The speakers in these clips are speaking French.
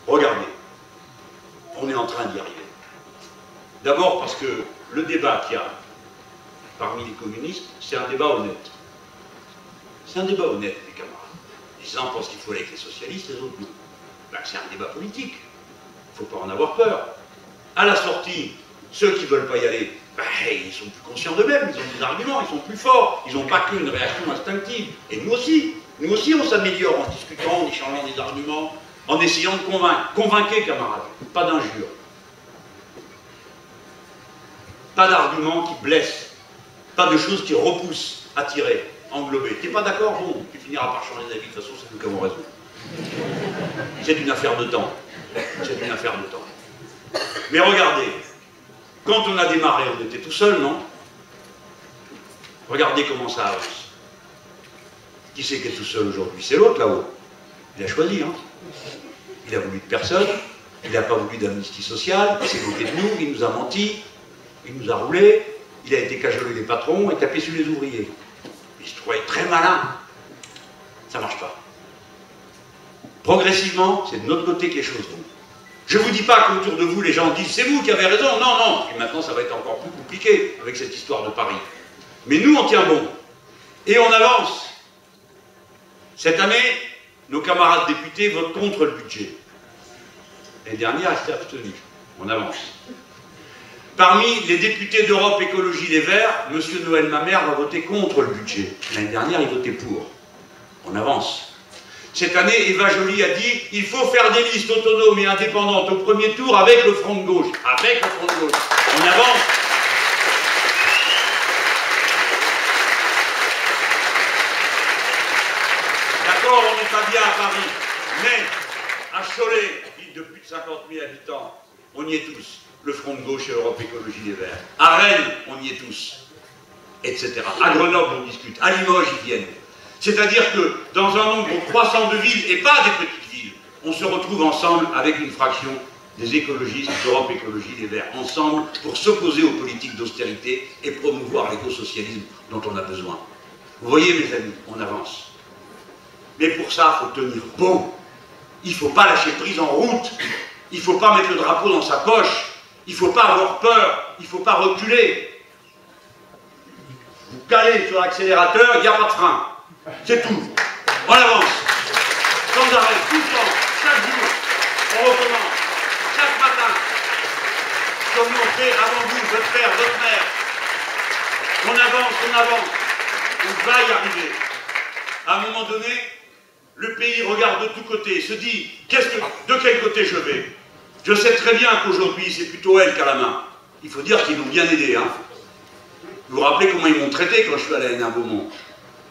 Regardez, on est en train d'y arriver. D'abord parce que le débat qu'il y a parmi les communistes, c'est un débat honnête. C'est un débat honnête, les camarades. Les uns pensent qu'il faut aller avec les socialistes, les autres non. Ben, c'est un débat politique. Il ne faut pas en avoir peur. À la sortie, ceux qui ne veulent pas y aller, ben, ils sont plus conscients d'eux-mêmes, ils ont des arguments, ils sont plus forts, ils n'ont pas qu'une réaction instinctive. Et nous aussi on s'améliore en discutant, en échangeant des arguments, en essayant de convaincre. Convainquez, camarades, pas d'injures. Pas d'arguments qui blessent, pas de choses qui repoussent, attirées, englobées. Tu n'es pas d'accord? Bon, tu finiras par changer d'avis, de toute façon, c'est nous qui avons raison. C'est une affaire de temps. C'est une affaire de temps. Mais regardez, quand on a démarré, on était tout seul, non? Regardez comment ça avance. Qui c'est qui est tout seul aujourd'hui? C'est l'autre là-haut. Il a choisi, hein. Il a voulu de personne, il n'a pas voulu d'amnistie sociale, il s'est moqué de nous, il nous a menti, il nous a roulé, il a été cajolé des patrons et tapé sur les ouvriers. Il se trouvait très malin. Ça ne marche pas. Progressivement, c'est de notre côté que les choses vont. Je ne vous dis pas qu'autour de vous, les gens disent « c'est vous qui avez raison ». Non, non. Et maintenant, ça va être encore plus compliqué avec cette histoire de Paris. Mais nous, on tient bon. Et on avance. Cette année, nos camarades députés votent contre le budget. L'année dernière, ils étaient abstenus. On avance. Parmi les députés d'Europe Écologie Les Verts, M. Noël Mamère va voter contre le budget. L'année dernière, il votait pour. On avance. Cette année, Eva Joly a dit il faut faire des listes autonomes et indépendantes au premier tour avec le Front de gauche. Avec le Front de gauche. On avance. D'accord, on n'est pas bien à Paris, mais à Cholet, ville de plus de 50 000 habitants, on y est tous. Le Front de gauche et Europe Écologie Les Verts. À Rennes, on y est tous. Etc. À Grenoble, on discute. À Limoges, ils viennent. C'est-à-dire que dans un nombre croissant de villes, et pas des petites villes, on se retrouve ensemble avec une fraction des écologistes d'Europe Écologie Les Verts, ensemble pour s'opposer aux politiques d'austérité et promouvoir l'écosocialisme dont on a besoin. Vous voyez, mes amis, on avance. Mais pour ça, il faut tenir bon. Il ne faut pas lâcher prise en route. Il ne faut pas mettre le drapeau dans sa poche. Il ne faut pas avoir peur. Il ne faut pas reculer. Vous calez sur l'accélérateur, il n'y a pas de frein. C'est tout. On avance. Sans arrêt, tout le temps, chaque jour. On recommence. Chaque matin. Comme on fait avant vous, votre père, votre mère. On avance, on avance. On va y arriver. À un moment donné, le pays regarde de tous côtés, se dit, de quel côté je vais? Je sais très bien qu'aujourd'hui, c'est plutôt elle qui a la main. Il faut dire qu'ils m'ont bien aidé, hein. Vous vous rappelez comment ils m'ont traité quand je suis allé à Hénin-Beaumont?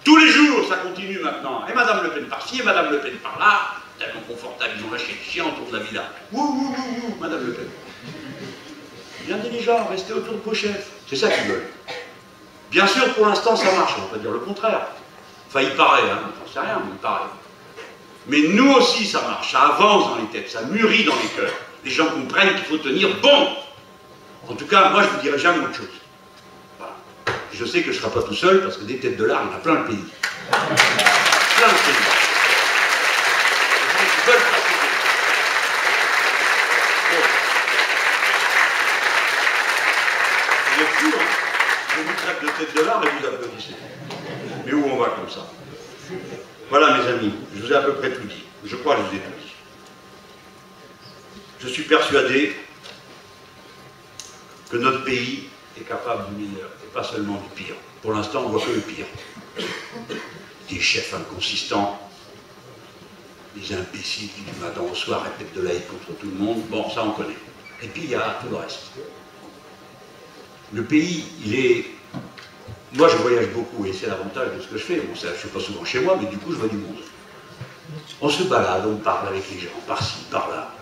Tous les jours, ça continue maintenant. Et Madame Le Pen par-ci, et Madame Le Pen par-là. Tellement confortable, ils ont lâché le chien autour de la villa. Ouh, Madame Le Pen. Bien intelligent, restez autour de vos chefs. C'est ça qu'ils veulent. Bien sûr, pour l'instant, ça marche, on va pas dire le contraire. Enfin, il paraît, hein, j'en sais rien, mais il paraît. Mais nous aussi, ça marche, ça avance dans les têtes, ça mûrit dans les cœurs. Les gens comprennent qu'il faut tenir bon. En tout cas, moi, je ne vous dirai jamais autre chose. Voilà. Je sais que je ne serai pas tout seul, parce que des têtes de l'art, il y en a plein de pays. Plein de pays. Les gens qui veulent participer. Bon. Vous êtes fous, hein? Je vous traite de tête de l'art et vous applaudissez. Mais où on va comme ça? Voilà, mes amis, je vous ai à peu près tout dit. Je crois que je vous ai tout dit. Je suis persuadé que notre pays est capable du meilleur, et pas seulement du pire. Pour l'instant, on ne voit que le pire. Des chefs inconsistants, des imbéciles qui du matin au soir répètent de la haine contre tout le monde. Bon, ça on connaît. Et puis il y a tout le reste. Le pays, il est... Moi, je voyage beaucoup, et c'est l'avantage de ce que je fais. Bon, ça, je ne suis pas souvent chez moi, mais du coup, je vois du monde. On se balade, on parle avec les gens, par-ci, par-là.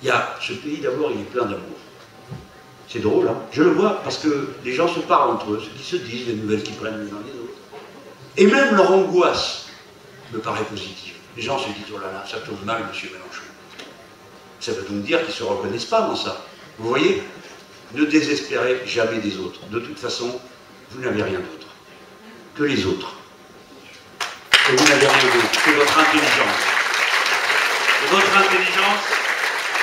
Il y a ce pays, d'abord, il est plein d'amour. C'est drôle, hein? Je le vois, parce que les gens se parlent entre eux, ce qui se disent, les nouvelles qu'ils prennent les uns les autres. Et même leur angoisse me paraît positive. Les gens se disent, oh là là, ça tourne mal, monsieur Mélenchon. Ça veut donc dire qu'ils ne se reconnaissent pas dans ça. Vous voyez? Ne désespérez jamais des autres. De toute façon, vous n'avez rien d'autre que les autres. Et vous n'avez rien d'autre que votre intelligence. Et votre intelligence,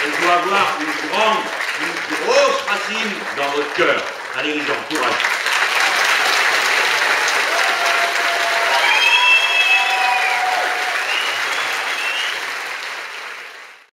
elle doit avoir une grosse racine dans votre cœur. Allez les gens, courage.